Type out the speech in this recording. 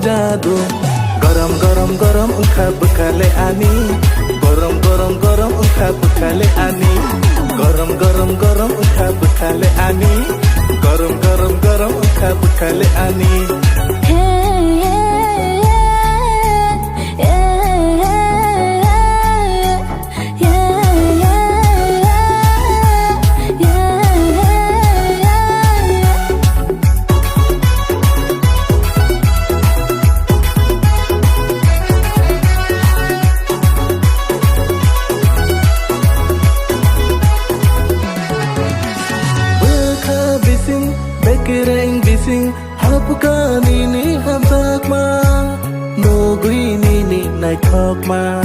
jadu Garam garam garam engkau bekale ani Garam garam garam engkau bekale ani Garam garam garam engkau bekale ani Garam garam garam engkau bekale ani Bekireng bising hapukan ini hamsak ma Nogui nini naik kok ma